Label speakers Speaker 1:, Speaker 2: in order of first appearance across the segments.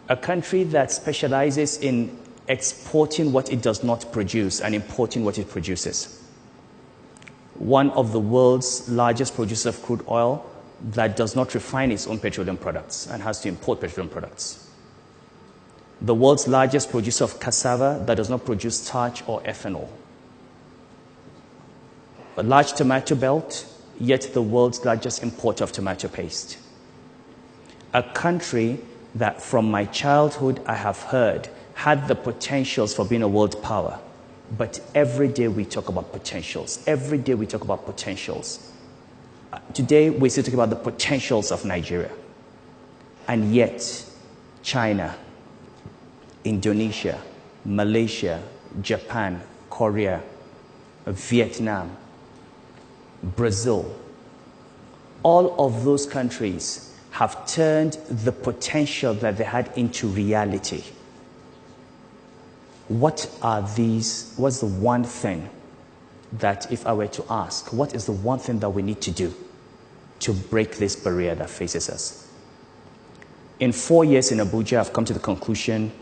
Speaker 1: a country that specializes in exporting what it does not produce and importing what it produces. One of the world's largest producers of crude oil that does not refine its own petroleum products and has to import petroleum products. The world's largest producer of cassava that does not produce starch or ethanol. A large tomato belt, yet the world's largest importer of tomato paste. A country that from my childhood I have heard had the potentials for being a world power. But every day we talk about potentials. Every day we talk about potentials. Today we still talk about the potentials of Nigeria. And yet China, Indonesia, Malaysia, Japan, Korea, Vietnam, Brazil, all of those countries have turned the potential that they had into reality. What are these? What's the one thing that, if I were to ask, what is the one thing that we need to do to break this barrier that faces us? In 4 years in Abuja, I've come to the conclusion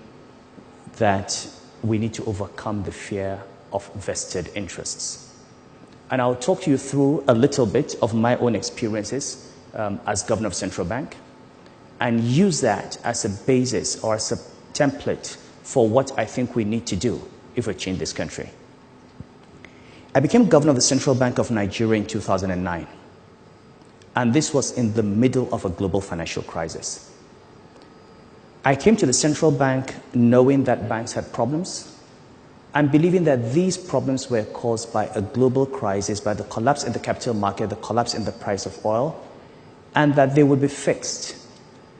Speaker 1: that we need to overcome the fear of vested interests. And I'll talk to you through a little bit of my own experiences as governor of Central Bank and use that as a basis or as a template for what I think we need to do if we change this country. I became governor of the Central Bank of Nigeria in 2009. And this was in the middle of a global financial crisis. I came to the central bank knowing that banks had problems and believing that these problems were caused by a global crisis, by the collapse in the capital market, the collapse in the price of oil, and that they would be fixed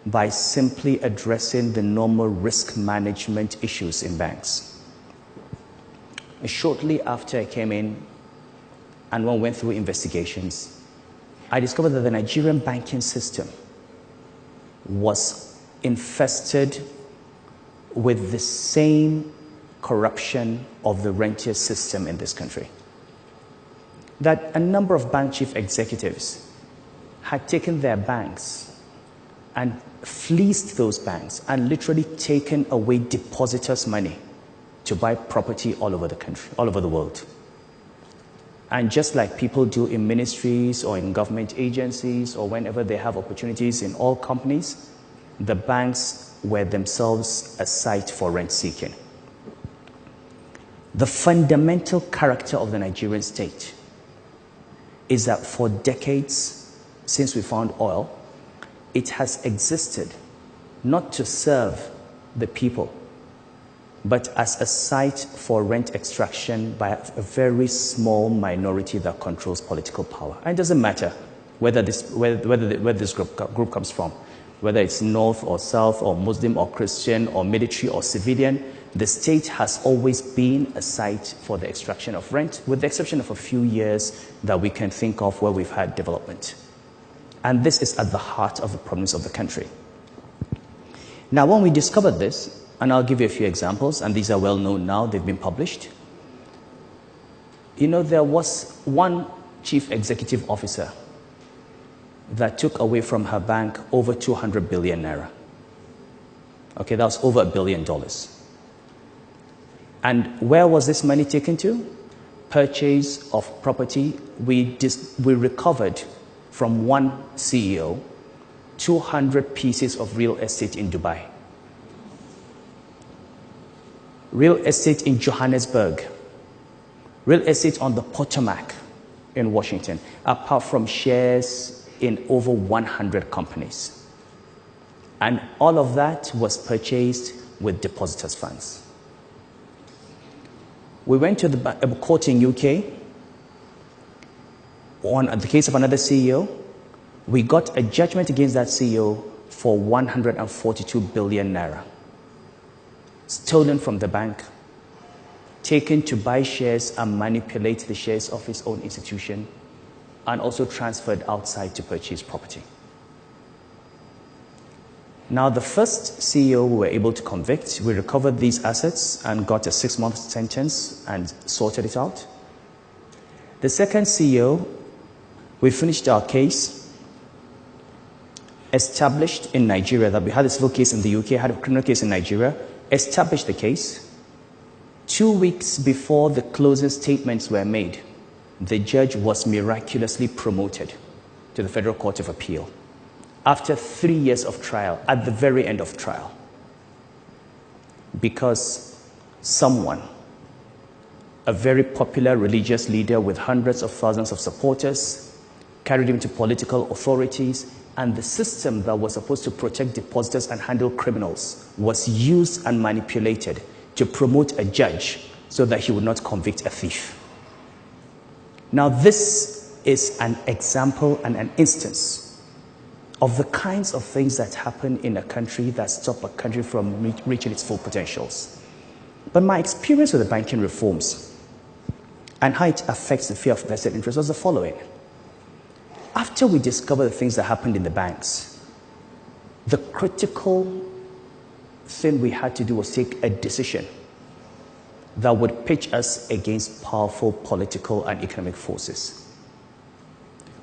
Speaker 1: by simply addressing the normal risk management issues in banks. Shortly after I came in and one went through investigations, I discovered that the Nigerian banking system was infested with the same corruption of the rentier system in this country. That a number of bank chief executives had taken their banks and fleeced those banks and literally taken away depositors' money to buy property all over the country, all over the world. And just like people do in ministries or in government agencies or whenever they have opportunities in all companies, the banks were themselves a site for rent seeking. The fundamental character of the Nigerian state is that for decades, since we found oil, it has existed not to serve the people, but as a site for rent extraction by a very small minority that controls political power. And it doesn't matter where this group comes from, whether it's North or South or Muslim or Christian or military or civilian. The state has always been a site for the extraction of rent, with the exception of a few years that we can think of where we've had development. And this is at the heart of the problems of the country. Now, when we discovered this, and I'll give you a few examples, and these are well known now, they've been published. You know, there was one chief executive officer that took away from her bank over 200 billion naira. Okay, that was over $1 billion. And where was this money taken to? Purchase of property. We recovered from one CEO 200 pieces of real estate in Dubai. Real estate in Johannesburg. Real estate on the Potomac in Washington, apart from shares in over 100 companies. And all of that was purchased with depositors' funds. We went to the court in UK on the case of another CEO. We got a judgment against that CEO for 142 billion naira. Stolen from the bank, taken to buy shares and manipulate the shares of his own institution, and also transferred outside to purchase property. Now, the first CEO we were able to convict, we recovered these assets and got a 6-month sentence and sorted it out. The second CEO, we finished our case. established in Nigeria, that we had a civil case in the UK, had a criminal case in Nigeria, established the case. 2 weeks before the closing statements were made, the judge was miraculously promoted to the Federal Court of Appeal after 3 years of trial, at the very end of trial, because someone, a very popular religious leader with hundreds of thousands of supporters, carried him to political authorities, and the system that was supposed to protect depositors and handle criminals was used and manipulated to promote a judge so that he would not convict a thief. Now, this is an example and an instance of the kinds of things that happen in a country that stop a country from reaching its full potentials. But my experience with the banking reforms and how it affects the fear of vested interest was the following. After we discovered the things that happened in the banks, the critical thing we had to do was take a decision that would pitch us against powerful political and economic forces.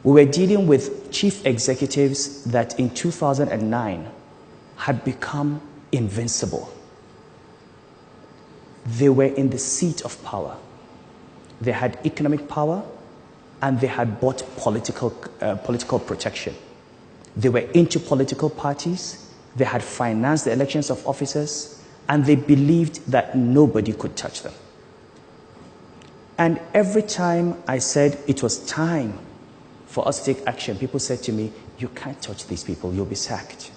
Speaker 1: We were dealing with chief executives that in 2009 had become invincible. They were in the seat of power. They had economic power, and they had bought political protection. They were into political parties. They had financed the elections of officers, and they believed that nobody could touch them. And every time I said it was time for us to take action, people said to me, "You can't touch these people, you'll be sacked."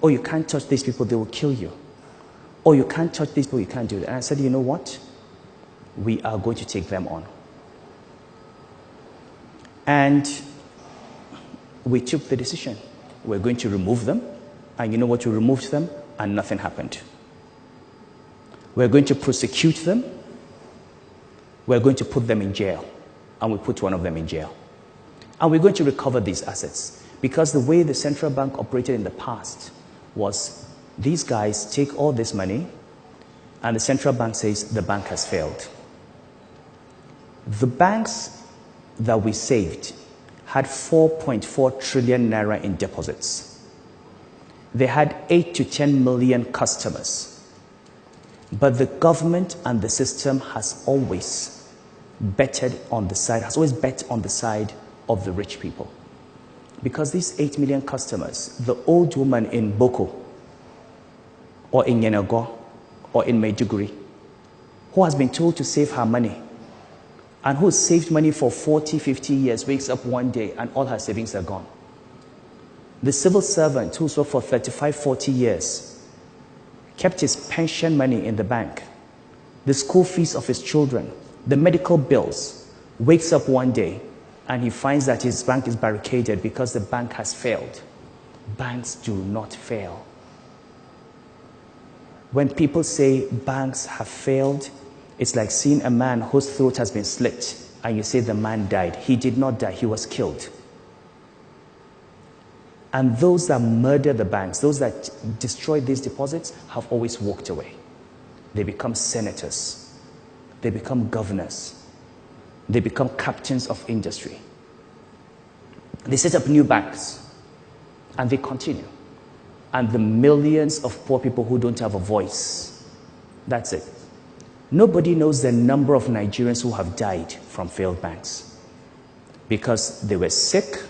Speaker 1: Or, "You can't touch these people, they will kill you." Or, "You can't touch these people, you can't do that." And I said, "You know what? We are going to take them on." And we took the decision. We're going to remove them. And you know what? We removed them and nothing happened. We're going to prosecute them. We're going to put them in jail. And we put one of them in jail. And we're going to recover these assets. Because the way the central bank operated in the past was these guys take all this money and the central bank says the bank has failed. The banks that we saved had 4.4 trillion naira in deposits. They had 8 to 10 million customers. But the government and the system has always bet on the side of the rich people. Because these 8 million customers, the old woman in Boko, or in Yenago, or in Maiduguri, who has been told to save her money, and who saved money for 40, 50 years, wakes up one day and all her savings are gone. The civil servant who's worked for 35, 40 years, kept his pension money in the bank, the school fees of his children, the medical bills, wakes up one day and he finds that his bank is barricaded because the bank has failed. Banks do not fail. When people say banks have failed, it's like seeing a man whose throat has been slit and you say the man died. He did not die, he was killed. And those that murder the banks, those that destroy these deposits, have always walked away. They become senators. They become governors. They become captains of industry. They set up new banks. And they continue. And the millions of poor people who don't have a voice, that's it. Nobody knows the number of Nigerians who have died from failed banks because they were sick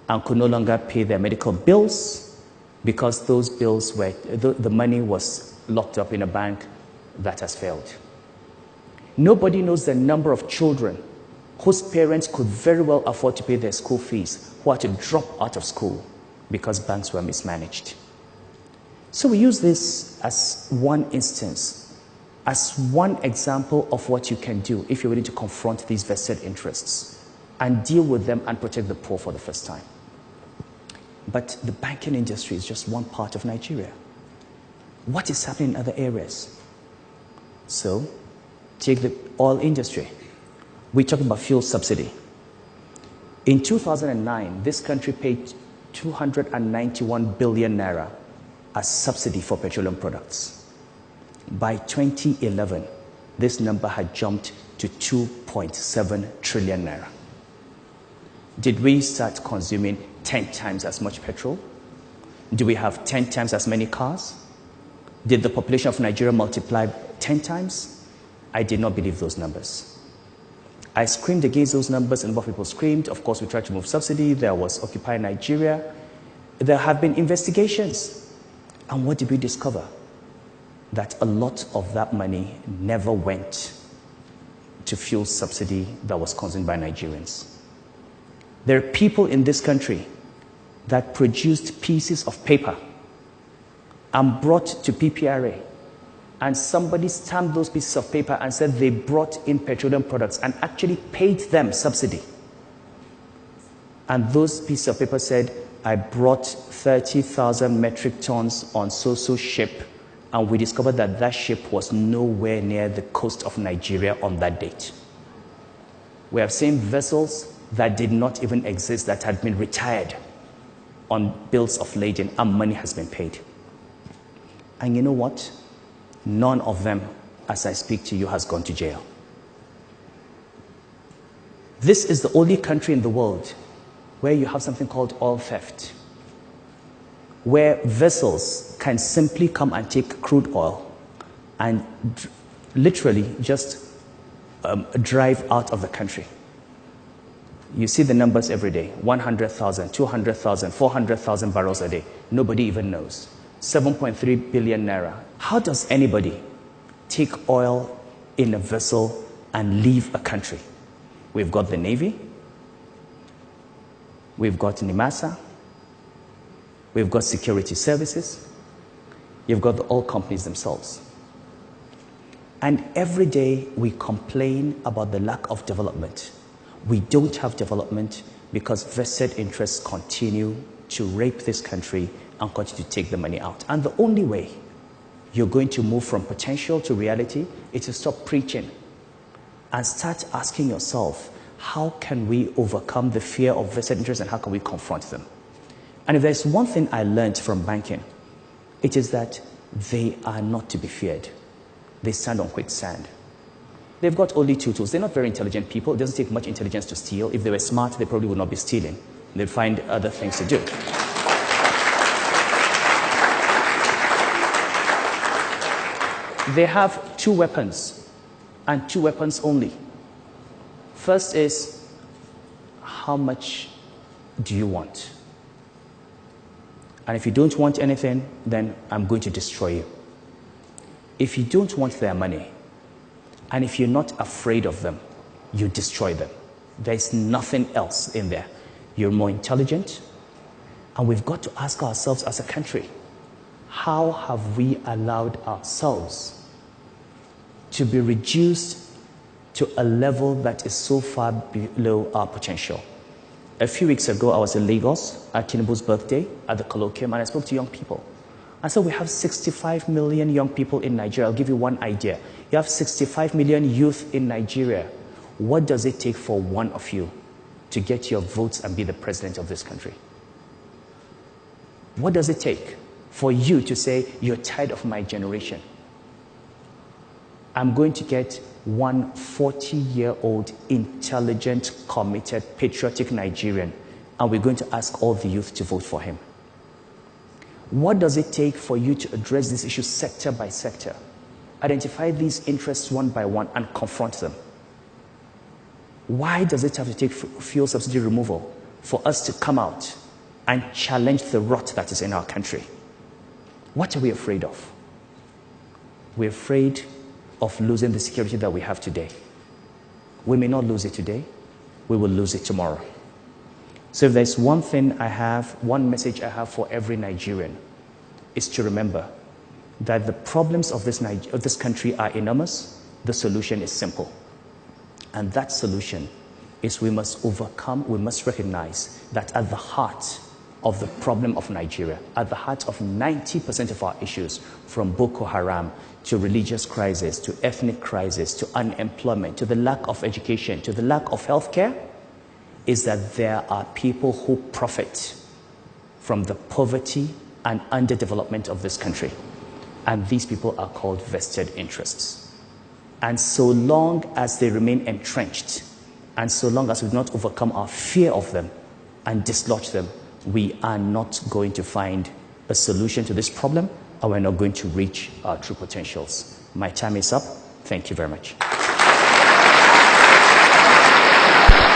Speaker 1: and could no longer pay their medical bills because those bills were, the money was locked up in a bank that has failed. Nobody knows the number of children whose parents could very well afford to pay their school fees who had to drop out of school because banks were mismanaged. So we use this as one instance, as one example of what you can do if you're ready to confront these vested interests and deal with them and protect the poor for the first time. But the banking industry is just one part of Nigeria. What is happening in other areas? So, take the oil industry. We talk about fuel subsidy. In 2009, this country paid 291 billion naira as subsidy for petroleum products. By 2011, this number had jumped to 2.7 trillion naira. Did we start consuming 10 times as much petrol? Do we have 10 times as many cars? Did the population of Nigeria multiply 10 times? I did not believe those numbers. I screamed against those numbers, and what people screamed. Of course, we tried to remove subsidy. There was Occupy Nigeria. There have been investigations. And what did we discover? That a lot of that money never went to fuel subsidy that was consumed by Nigerians. There are people in this country that produced pieces of paper and brought to PPRA, and somebody stamped those pieces of paper and said they brought in petroleum products and actually paid them subsidy. And those pieces of paper said, I brought 30,000 metric tons on so-so ship, and we discovered that that ship was nowhere near the coast of Nigeria on that date. We have seen vessels that did not even exist, that had been retired on bills of lading, and money has been paid. And you know what? None of them, as I speak to you, has gone to jail. This is the only country in the world where you have something called oil theft, where vessels can simply come and take crude oil and literally just drive out of the country. You see the numbers every day: 100,000, 200,000, 400,000 barrels a day. Nobody even knows. 7.3 billion naira. How does anybody take oil in a vessel and leave a country? We've got the Navy, we've got NIMASA, we've got security services, you've got the oil companies themselves. And every day we complain about the lack of development. We don't have development because vested interests continue to rape this country and continue to take the money out. And the only way you're going to move from potential to reality is to stop preaching and start asking yourself, how can we overcome the fear of vested interests and how can we confront them? And if there's one thing I learned from banking, it is that they are not to be feared. They stand on quicksand. They've got only two tools. They're not very intelligent people. It doesn't take much intelligence to steal. If they were smart, they probably would not be stealing. They'd find other things to do. They have two weapons, and two weapons only. First is, how much do you want? And if you don't want anything, then I'm going to destroy you. If you don't want their money, and if you're not afraid of them, you destroy them. There's nothing else in there. You're more intelligent, and we've got to ask ourselves as a country, how have we allowed ourselves to be reduced to a level that is so far below our potential? A few weeks ago, I was in Lagos at Tinubu's birthday at the colloquium, and I spoke to young people. I said, we have 65 million young people in Nigeria. I'll give you one idea. You have 65 million youth in Nigeria. What does it take for one of you to get your votes and be the president of this country? What does it take for you to say, you're tired of my generation? I'm going to get one 40-year-old, intelligent, committed, patriotic Nigerian, and we're going to ask all the youth to vote for him. What does it take for you to address these issues sector by sector, identify these interests one by one, and confront them? Why does it have to take fuel subsidy removal for us to come out and challenge the rot that is in our country? What are we afraid of? We're afraid of losing the security that we have today. We may not lose it today, we will lose it tomorrow. So if there's one thing I have, one message I have for every Nigerian, is to remember that the problems of this country are enormous. The solution is simple. And that solution is we must recognize that at the heart of the problem of Nigeria, at the heart of 90% of our issues, from Boko Haram to religious crisis, to ethnic crisis, to unemployment, to the lack of education, to the lack of healthcare, is that there are people who profit from the poverty and underdevelopment of this country. And these people are called vested interests. And so long as they remain entrenched, and so long as we do not overcome our fear of them and dislodge them, we are not going to find a solution to this problem, and we're not going to reach our true potentials. My time is up. Thank you very much.